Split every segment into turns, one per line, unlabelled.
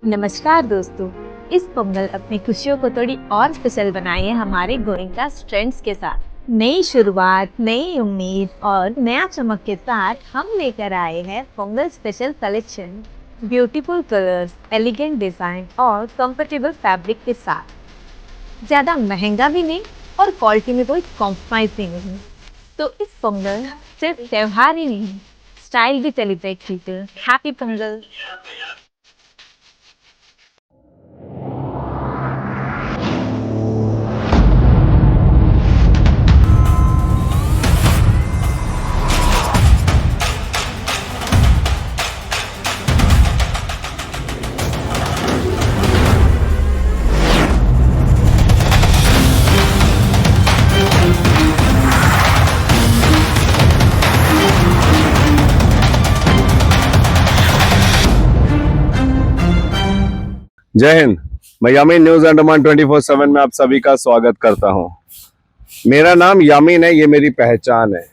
नमस्कार दोस्तों, इस पोंगल अपनी खुशियों को थोड़ी और स्पेशल बनाइए हमारे गोइंका फ्रेंड्स के साथ। नई शुरुआत, नई उम्मीद और नया चमक के साथ हम लेकर आए हैं Pongal special collection. Beautiful colours, elegant design और कंफर्टेबल फैब्रिक के साथ। ज्यादा महंगा भी नहीं और क्वालिटी में कोई कॉम्प्रोमाइज भी नहीं। तो इस पोंगल सिर्फ त्योहार ही नहीं, स्टाइल भी सेलिब्रेट कीजिए। हैप्पी पोंगल।
जय हिंद। मैं यामीन न्यूज अंडमान 24/7 में आप सभी का स्वागत करता हूं। मेरा नाम यामीन है, ये मेरी पहचान है।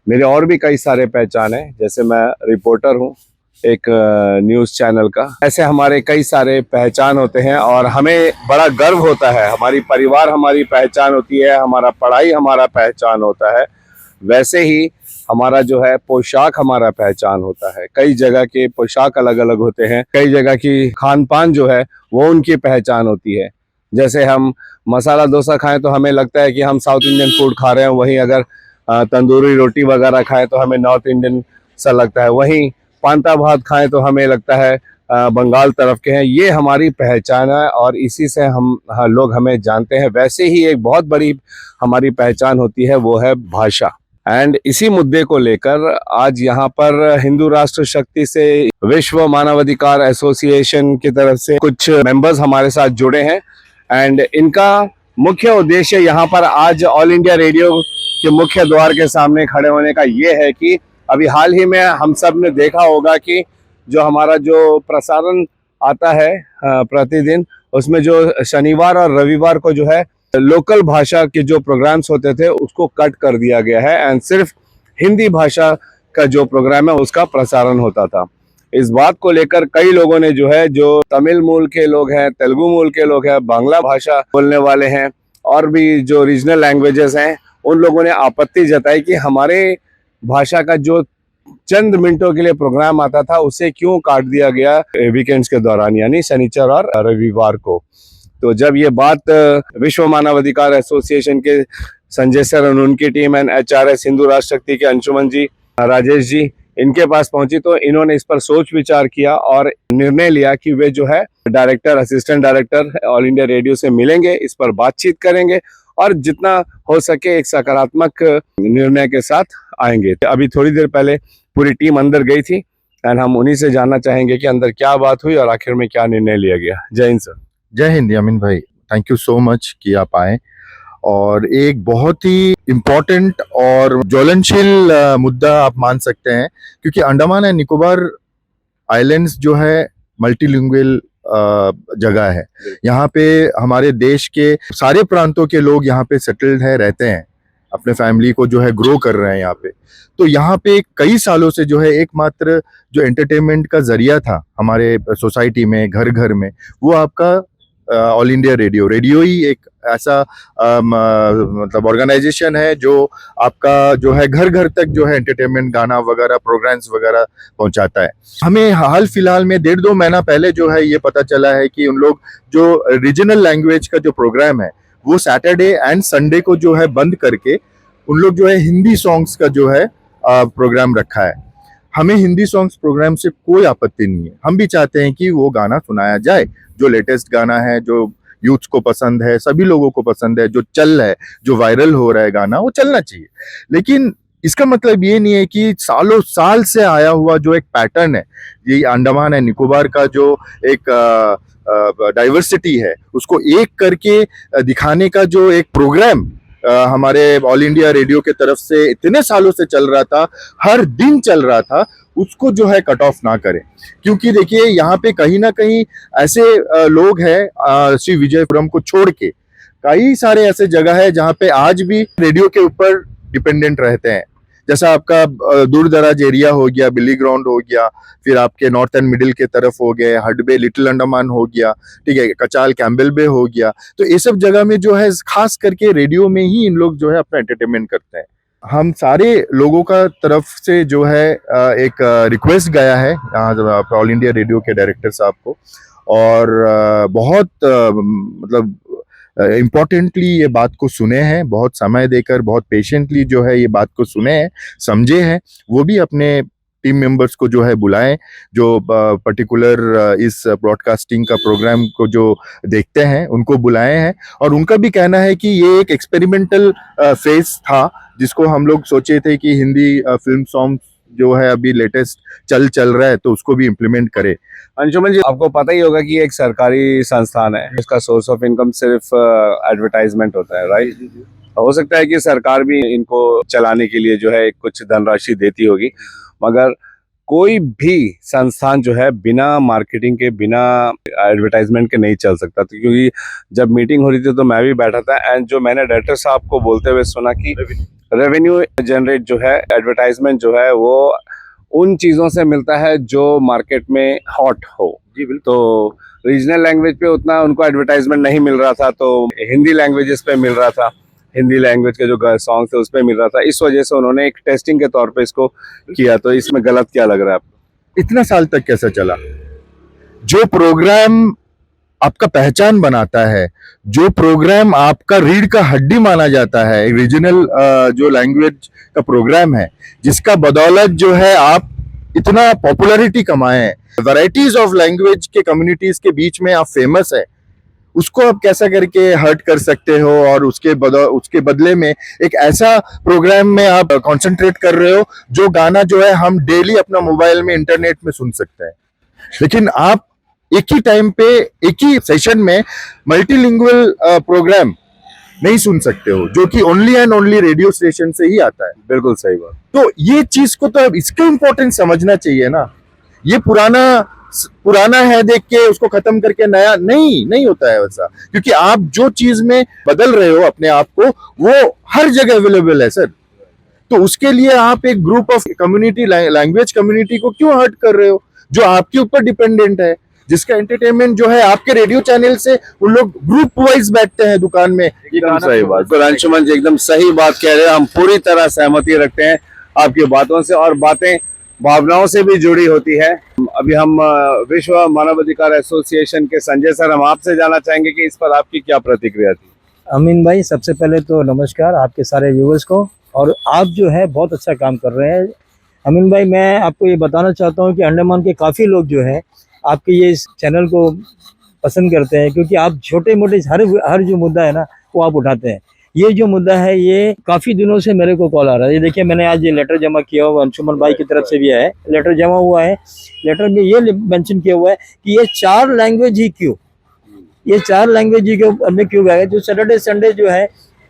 मेरे और भी कई सारे पहचान है, जैसे मैं रिपोर्टर हूं एक न्यूज चैनल का। ऐसे हमारे कई सारे पहचान होते हैं और हमें बड़ा गर्व होता है। हमारी परिवार हमारी पहचान होती है, हमारा पढ़ाई हमारा पहचान होता है। वैसे ही हमारा जो है पोशाक हमारा पहचान होता है। कई जगह के पोशाक अलग अलग होते हैं, कई जगह की खान पान जो है वो उनकी पहचान होती है। जैसे हम मसाला डोसा खाएं तो हमें लगता है कि हम साउथ इंडियन फूड खा रहे हैं, वहीं अगर तंदूरी रोटी वगैरह खाएं तो हमें नॉर्थ इंडियन सा लगता है, वहीं पांता भात खाएं तो हमें लगता है बंगाल तरफ के हैं। ये हमारी पहचान है और इसी से हम लोग हमें जानते हैं। वैसे ही एक बहुत बड़ी हमारी पहचान होती है, वो है भाषा। एंड इसी मुद्दे को लेकर आज यहाँ पर हिंदू राष्ट्र शक्ति से विश्व मानवाधिकार एसोसिएशन की तरफ से कुछ मेंबर्स हमारे साथ जुड़े हैं। एंड इनका मुख्य उद्देश्य यहाँ पर आज ऑल इंडिया रेडियो के मुख्य द्वार के सामने खड़े होने का ये है कि अभी हाल ही में हम सब ने देखा होगा कि जो हमारा जो प्रसारण आता है प्रतिदिन, उसमें जो शनिवार और रविवार को जो है लोकल भाषा के जो प्रोग्राम्स होते थे उसको कट कर दिया गया है एंड सिर्फ हिंदी भाषा का जो प्रोग्राम है उसका प्रसारण होता था। इस बात को लेकर कई लोगों ने जो है, जो तमिल मूल के लोग हैं, तेलुगु मूल के लोग हैं, बांग्ला भाषा बोलने वाले हैं और भी जो रीजनल लैंग्वेजेस हैं, उन लोगों ने आपत्ति जताई कि हमारे भाषा का जो चंद मिनटों के लिए प्रोग्राम आता था उसे क्यों काट दिया गया वीकेंड्स के दौरान, यानी शनिचर और रविवार को। तो जब ये बात विश्व मानवाधिकार एसोसिएशन के संजय सर और उनकी टीम एंड HRS हिंदू राष्ट्र शक्ति के अंशुमन जी, राजेश जी, इनके पास पहुंची तो इन्होंने इस पर सोच विचार किया और निर्णय लिया कि वे जो है director, assistant director all India radio से मिलेंगे, इस पर बातचीत करेंगे और जितना हो सके एक सकारात्मक निर्णय के साथ आएंगे। अभी थोड़ी देर पहले पूरी टीम अंदर गई थी एंड हम उन्हीं से जानना चाहेंगे कि अंदर क्या बात हुई और आखिर में क्या निर्णय लिया गया। जय हिंद सर।
जय हिंद यामीन भाई, थैंक यू सो मच कि आप आए और एक बहुत ही इम्पोर्टेंट और ज्वलनशील मुद्दा आप मान सकते हैं, क्योंकि अंडमान एंड निकोबार आइलैंड्स जो है मल्टीलिंगुअल जगह है। यहाँ पे हमारे देश के सारे प्रांतों के लोग यहाँ पे सेटल्ड है, रहते हैं, अपने फैमिली को जो है ग्रो कर रहे हैं यहाँ पे। तो यहाँ पे कई सालों से जो है एकमात्र जो एंटरटेनमेंट का जरिया था हमारे सोसाइटी में, घर घर में, वो आपका ऑल इंडिया रेडियो ही एक ऐसा मतलब ऑर्गेनाइजेशन है जो आपका जो है घर घर तक जो है एंटरटेनमेंट, गाना वगैरह, प्रोग्राम्स वगैरह पहुंचाता है। हमें हाल फिलहाल में 1.5-2 महीना पहले जो है ये पता चला है कि उन लोग जो रीजनल लैंग्वेज का जो प्रोग्राम है वो सैटरडे एंड संडे को जो है बंद करके उन लोग जो है हिंदी सॉन्ग्स का जो है प्रोग्राम रखा है। हमें हिंदी सॉन्ग्स प्रोग्राम से कोई आपत्ति नहीं है, हम भी चाहते हैं कि वो गाना सुनाया जाए जो लेटेस्ट गाना है, जो यूथ को पसंद है, सभी लोगों को पसंद है, जो चल रहा है, जो वायरल हो रहा है गाना, वो चलना चाहिए। लेकिन इसका मतलब ये नहीं है कि सालों साल से आया हुआ जो एक पैटर्न है, ये अंडमान एंड निकोबार का जो एक डाइवर्सिटी है उसको एक करके दिखाने का जो एक प्रोग्राम हमारे ऑल इंडिया रेडियो के तरफ से इतने सालों से चल रहा था, हर दिन चल रहा था, उसको जो है कट ऑफ ना करें। क्योंकि देखिए यहाँ पे कहीं ना कहीं ऐसे लोग हैं, श्री विजयपुरम को छोड़ के कई सारे ऐसे जगह है जहाँ पे आज भी रेडियो के ऊपर डिपेंडेंट रहते हैं। जैसा आपका दूर दराज एरिया हो गया, बिली ग्राउंड हो गया, फिर आपके नॉर्थ एंड मिडिल के तरफ हो गए, हड बे, लिटिल अंडमान हो गया, ठीक है, कचाल कैम्बेल बे हो गया। तो ये सब जगह में जो है खास करके रेडियो में ही इन लोग जो है अपना एंटरटेनमेंट करते हैं। हम सारे लोगों का तरफ से जो है एक रिक्वेस्ट गया है यहाँ ऑल इंडिया रेडियो के डायरेक्टर साहब को, और बहुत मतलब इम्पोर्टेंटली ये बात को सुने हैं, बहुत समय देकर, बहुत पेशेंटली जो है ये बात को सुने हैं, समझे हैं। वो भी अपने टीम मेंबर्स को जो है बुलाएं, जो पर्टिकुलर इस ब्रॉडकास्टिंग का प्रोग्राम को जो देखते हैं उनको बुलाए हैं। और उनका भी कहना है कि ये एक एक्सपेरिमेंटल फेज था, जिसको हम लोग सोचे थे कि हिंदी फिल्म सॉन्ग जो है अभी लेटेस्ट चल रहा है तो उसको भी इम्प्लीमेंट करे।
अंशुमन जी, आपको पता ही होगा कि एक सरकारी संस्थान है, इसका सोर्स ऑफ इनकम सिर्फ एडवर्टाइजमेंट होता है, राइट? हो सकता है कि सरकार भी इनको चलाने के लिए जो है कुछ धनराशि देती होगी, मगर कोई भी संस्थान जो है बिना मार्केटिंग के, बिना एडवर्टाइजमेंट के नहीं चल सकता। तो क्योंकि जब मीटिंग हो रही थी तो मैं भी बैठा था, एंड जो मैंने डायरेक्टर साहब को बोलते हुए सुना कि रेवेन्यू जनरेट जो है, एडवर्टाइजमेंट जो है, वो उन चीज़ों से मिलता है जो मार्केट में हॉट हो। जी बिल्कुल। तो रीजनल लैंग्वेज पे उतना उनको एडवर्टाइजमेंट नहीं मिल रहा था, तो हिंदी लैंग्वेजेस पे मिल रहा था, हिंदी लैंग्वेज के जो सॉन्ग थे उस पे मिल रहा था। इस वजह से उन्होंने एक टेस्टिंग के तौर पे इसको किया। तो इसमें गलत क्या लग रहा है आपको?
इतना साल तक कैसा चला? जो प्रोग्राम आपका पहचान बनाता है, जो प्रोग्राम आपका रीढ़ का हड्डी माना जाता है, रीजनल जो लैंग्वेज का प्रोग्राम है, जिसका बदौलत जो है आप इतना पॉपुलैरिटी कमाए हैं, वैरायटीज ऑफ लैंग्वेज के कम्युनिटीज के बीच में आप फेमस है, उसको आप कैसा करके हर्ट कर सकते हो? और उसके बदले में एक ऐसा प्रोग्राम में आप कंसंट्रेट कर रहे हो जो गाना जो है हम डेली अपना मोबाइल में, इंटरनेट में सुन सकते हैं, लेकिन आप एक ही टाइम पे, एक ही सेशन में मल्टीलिंगुअल प्रोग्राम नहीं सुन सकते हो, जो कि only and only radio station से ही आता है।
बिल्कुल सही बात।
तो ये चीज को तो अब इसका इम्पोर्टेंस समझना चाहिए ना। ये पुराना है देख के उसको खत्म करके नया नहीं होता है वैसा, क्योंकि आप जो चीज में बदल रहे हो अपने आप को, वो हर जगह अवेलेबल है सर। तो उसके लिए आप एक group of community, language community को क्यों हर्ट कर रहे हो, जो आपके ऊपर डिपेंडेंट है, जिसका एंटरटेनमेंट जो है आपके रेडियो चैनल से उन लोग ग्रुप वाइज बैठते हैं दुकान में।
एकदम सही बात। तो अंशुमन जी एकदम सही बात कह रहे हैं, हम पूरी तरह सहमति रखते हैं आपकी बातों से, और बातें भावनाओं से भी जुड़ी होती है। अभी हम विश्व मानवाधिकार एसोसिएशन के संजय सर, हम आपसे जानना चाहेंगे कि इस पर आपकी क्या प्रतिक्रिया थी?
अमीन भाई, सबसे पहले तो नमस्कार आपके सारे व्यूवर्स को, और आप जो है बहुत अच्छा काम कर रहे हैं। अमीन भाई, मैं आपको ये बताना चाहता हूँ कि अंडमान के काफ़ी लोग जो है आपके ये इस चैनल को पसंद करते हैं, क्योंकि आप छोटे मोटे हर जो मुद्दा है ना वो आप उठाते हैं। ये जो मुद्दा है, ये काफ़ी दिनों से मेरे को कॉल आ रहा है। ये देखिए, मैंने आज ये लेटर जमा किया हुआ, अंशुमन भाई की तरफ से भी है, लेटर जमा हुआ है। लेटर में ये मेंशन किया हुआ है कि ये 4 लैंग्वेज ही क्यों, ये 4 लैंग्वेज ही में क्यों गए। जो सैटरडे संडे जो है,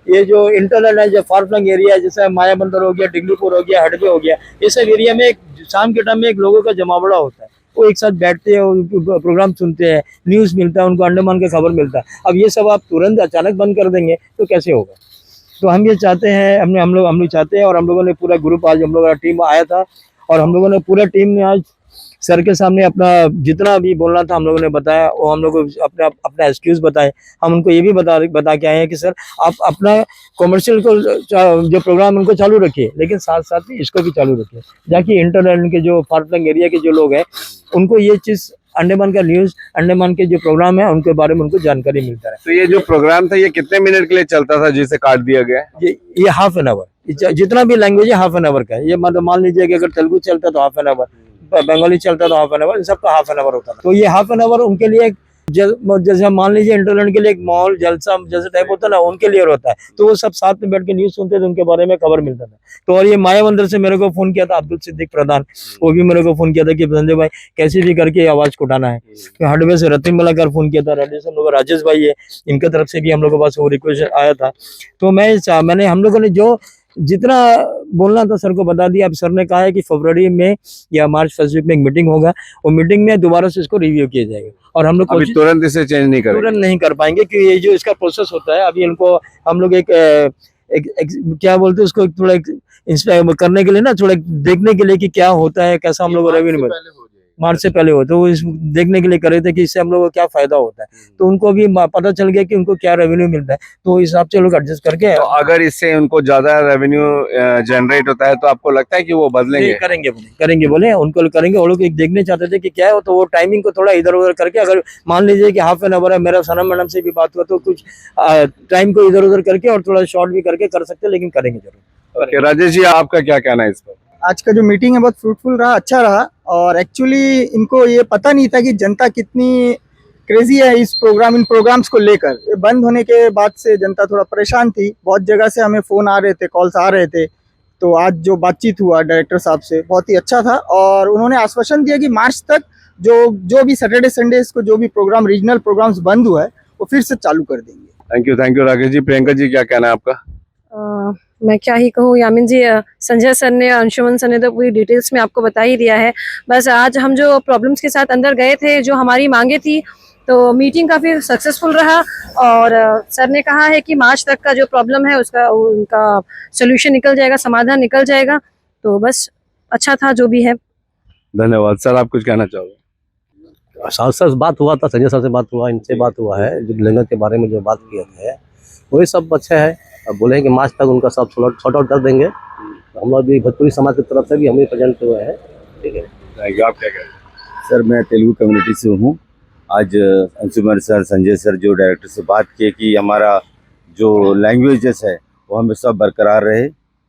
ये जो इंटरनल है, जो फार फ्लंग एरिया है, जैसे माया बंदर हो गया, डिग्लीपुर हो गया, हडबे हो गया, ये सब एरिया में शाम के टाइम में एक लोगों का जमावड़ा होता है। वो एक साथ बैठते हैं, प्रोग्राम सुनते हैं, न्यूज़ मिलता है उनको, अंडमान का खबर मिलता है। अब ये सब आप तुरंत अचानक बंद कर देंगे तो कैसे होगा? तो हम ये चाहते हैं, हम लोग चाहते हैं, और हम लोगों ने पूरा ग्रुप, आज हम लोग का टीम आया था, और हम लोगों ने पूरा टीम ने आज सर के सामने अपना जितना भी बोलना था हम लोगों ने बताया। वो हम लोग अपना एक्सक्यूज़ बताए। हम उनको ये भी बता के आए हैं कि सर, आप अपना कॉमर्शियल को जो प्रोग्राम उनको चालू रखिए, लेकिन साथ साथ ही इसको भी चालू रखिए, ताकि इंटरनेट के जो फार फ्लंग एरिया के जो लोग हैं उनको ये चीज़, अंडमान का न्यूज़, अंडमान के जो प्रोग्राम है उनके बारे में उनको जानकारी मिलता है।
तो ये जो प्रोग्राम था, ये कितने मिनट के लिए चलता था जिसे काट दिया गया?
ये हाफ एन आवर, जितना भी लैंग्वेज है हाफ एन आवर का है। ये मतलब मान लीजिए कि अगर तेलुगु चलता तो हाफ एन आवर, बंगाली चलता तो हाफ एन आवर, इन सबका हाफ एन आवर होता है। तो ये हाफ एन आवर उनके लिए, जैसे मान लीजिए इंटरनेट के लिए एक मॉल जलसा जैसे टाइप होता है ना, उनके लिए होता है। तो वो सब साथ में बैठ के न्यूज़ सुनते थे, उनके बारे में खबर मिलता था। तो और ये माया बंदर से मेरे को फ़ोन किया था अब्दुल सिद्दीक प्रधान, वो भी मेरे को फ़ोन किया था कि संजय भाई कैसे भी करके आवाज़ को उठाना है। तो हडवे से रतिन मलाकर फ़ोन किया था, रेडियो से हम लोग राजेश भाई है, इनके तरफ से भी हम लोगों के पास वो रिक्वेस्ट आया था। तो मैंने हम लोगों ने जो जितना बोलना था सर को बता दिया। अब सर ने कहा है कि फरवरी में या मार्च फर्स्ट वीक में एक मीटिंग होगा, वो मीटिंग में दोबारा से इसको रिव्यू किया जाएगा, और हम लोग
तुरंत इसे चेंज नहीं करेंगे,
तुरंत नहीं कर पाएंगे, क्योंकि ये जो इसका प्रोसेस होता है, अभी इनको हम लोग एक क्या बोलते हैं उसको, थोड़ा इंस्पायर करने के लिए ना, थोड़ा देखने के लिए कि क्या होता है, कैसा हम लोग को रेवेन्यू मिलता है। मार्च से पहले हो, तो वो इस देखने के लिए कर रहे थे कि इससे हम लोग को क्या फायदा होता है। तो उनको भी पता चल गया कि उनको क्या रेवेन्यू मिलता है, तो इस हिसाब से लोग एडजस्ट करके
तो अगर इससे उनको ज्यादा रेवेन्यू जनरेट होता है तो आपको लगता है कि वो बदलेंगे?
करेंगे बोले, उनको करेंगे। वो लोग एक देखने चाहते थे कि क्या है, तो वो टाइमिंग को थोड़ा इधर उधर करके, अगर मान लीजिए कि हाफ एन आवर है, मेरा सनम मैडम से भी बात हुआ, तो कुछ टाइम को इधर उधर करके और थोड़ा शॉर्ट भी करके कर सकते हैं, लेकिन करेंगे जरूर।
ओके, राजेश जी आपका क्या कहना है इस पर?
आज का जो मीटिंग है बहुत फ्रूटफुल रहा, अच्छा रहा। और एक्चुअली इनको ये पता नहीं था कि जनता कितनी क्रेजी है इन प्रोग्राम्स को लेकर। ये बंद होने के बाद से जनता थोड़ा परेशान थी, बहुत जगह से हमें फ़ोन आ रहे थे, कॉल्स आ रहे थे। तो आज जो बातचीत हुआ डायरेक्टर साहब से, बहुत ही अच्छा था। और उन्होंने आश्वासन दिया कि मार्च तक जो भी सैटरडे संडेज को जो भी प्रोग्राम, रीजनल प्रोग्राम्स बंद हुआ है, वो फिर से चालू कर देंगे।
Thank you Rakesh ji. प्रियंका जी क्या कहना है आपका?
मैं क्या ही कहूँ यामिन जी, संजय सर ने, अंशुमन सर ने तो पूरी डिटेल्स में आपको बता ही दिया है। बस आज हम जो प्रॉब्लम्स के साथ अंदर गए थे, जो हमारी मांगे थी, तो मीटिंग काफ़ी सक्सेसफुल रहा। और सर ने कहा है कि मार्च तक का जो प्रॉब्लम है उसका उनका सोल्यूशन निकल जाएगा, समाधान निकल जाएगा। तो बस अच्छा था जो भी है।
धन्यवाद। सर आप कुछ कहना चाहोगे?
सांसद से बात हुआ था, संजय सर से बात हुआ, इनसे बात हुआ है, जो लंगर के बारे में जो बात किए थे वही सब अच्छा है। अब बोले हैं कि मार्च तक उनका सब सॉर्ट आउट कर देंगे। हम लोग भी भोजपुरी समाज की तरफ से भी हम भी प्रेजेंट हुए हैं। ठीक है,
थैंक यू। आप क्या कह रहे हैं?
सर मैं तेलुगु कम्युनिटी से हूँ। आज अंशुमन सर, संजय सर जो डायरेक्टर से बात किए कि हमारा जो लैंग्वेजेस है वो हमेशा बरकरार रहे,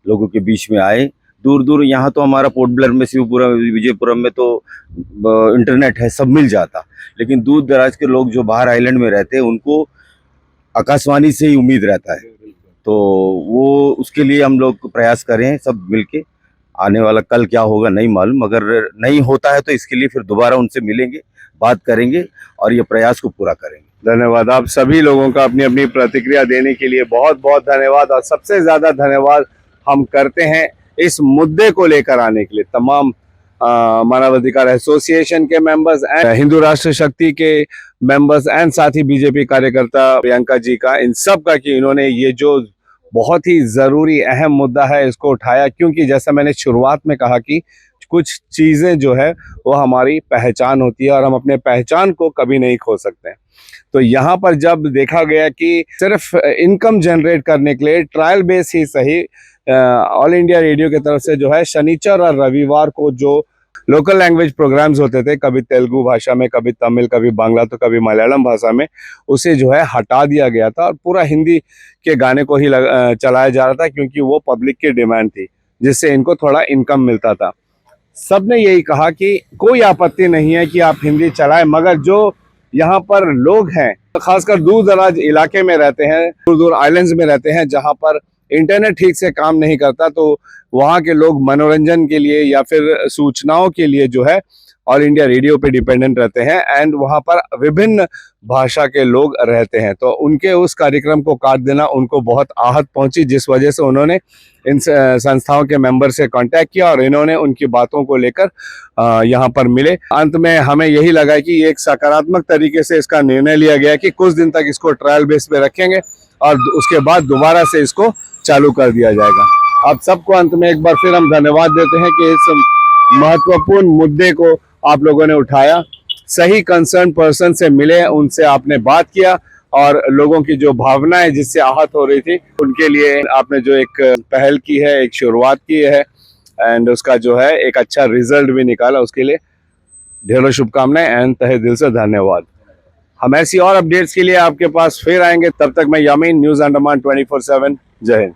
लोगों के बीच में आए। दूर दूर यहाँ तो हमारा पोर्ट ब्लेयर में, शिवपुरम, विजयपुरम में तो इंटरनेट है, सब मिल जाता। लेकिन दूर दराज के लोग जो बाहर आइलैंड में रहते हैं उनको आकाशवाणी से ही उम्मीद रहता है। तो वो उसके लिए हम लोग प्रयास करें सब मिलके। आने वाला कल क्या होगा नहीं मालूम, अगर नहीं होता है तो इसके लिए फिर दोबारा उनसे मिलेंगे, बात करेंगे और ये प्रयास को पूरा करेंगे।
धन्यवाद। आप सभी लोगों का अपनी अपनी प्रतिक्रिया देने के लिए बहुत बहुत धन्यवाद। और सबसे ज्यादा धन्यवाद हम करते हैं इस मुद्दे को लेकर आने के लिए तमाम मानवाधिकार एसोसिएशन के मेंबर्स एंड हिंदू राष्ट्र शक्ति के मेंबर्स एंड साथ ही बीजेपी कार्यकर्ता प्रियंका जी का, इन सब का, कि इन्होंने ये जो बहुत ही ज़रूरी अहम मुद्दा है इसको उठाया। क्योंकि जैसा मैंने शुरुआत में कहा कि कुछ चीज़ें जो है वो हमारी पहचान होती है और हम अपने पहचान को कभी नहीं खो सकते हैं। तो यहाँ पर जब देखा गया कि सिर्फ इनकम जनरेट करने के लिए ट्रायल बेस ही सही, ऑल इंडिया रेडियो की तरफ से जो है शनिचर और रविवार को जो लोकल लैंग्वेज प्रोग्राम्स होते थे, कभी तेलुगु भाषा में, कभी तमिल, कभी बांग्ला, तो कभी मलयालम भाषा में, उसे जो है हटा दिया गया था और पूरा हिंदी के गाने को ही चलाया जा रहा था, क्योंकि वो पब्लिक की डिमांड थी, जिससे इनको थोड़ा इनकम मिलता था। सब ने यही कहा कि कोई आपत्ति नहीं है कि आप हिंदी चलाएं, मगर जो यहाँ पर लोग हैं, खासकर दूर दराज इलाके में रहते हैं, दूर दूर आइलैंड्स में रहते हैं, जहाँ पर इंटरनेट ठीक से काम नहीं करता, तो वहाँ के लोग मनोरंजन के लिए या फिर सूचनाओं के लिए जो है ऑल इंडिया रेडियो पे डिपेंडेंट रहते हैं। एंड वहाँ पर विभिन्न भाषा के लोग रहते हैं, तो उनके उस कार्यक्रम को काट देना उनको बहुत आहत पहुंची, जिस वजह से उन्होंने इन संस्थाओं के मेंबर से कांटेक्ट किया और इन्होंने उनकी बातों को लेकर यहाँ पर मिले। अंत में हमें यही लगा कि एक सकारात्मक तरीके से इसका निर्णय लिया गया कि कुछ दिन तक इसको ट्रायल बेस पे रखेंगे और उसके बाद दोबारा से इसको चालू कर दिया जाएगा। आप सबको अंत में एक बार फिर हम धन्यवाद देते हैं कि इस महत्वपूर्ण मुद्दे को आप लोगों ने उठाया, सही कंसर्न पर्सन से मिले, उनसे आपने बात किया और लोगों की जो भावनाएं जिससे आहत हो रही थी उनके लिए आपने जो एक पहल की है, एक शुरुआत की है एंड उसका जो है एक अच्छा रिजल्ट भी निकाला, उसके लिए ढेरों शुभकामनाएं एंड तहे दिल से धन्यवाद। हम ऐसी और अपडेट्स के लिए आपके पास फिर आएंगे, तब तक मैं यामीन, न्यूज़ अंडमान 24/7। जय हिंद।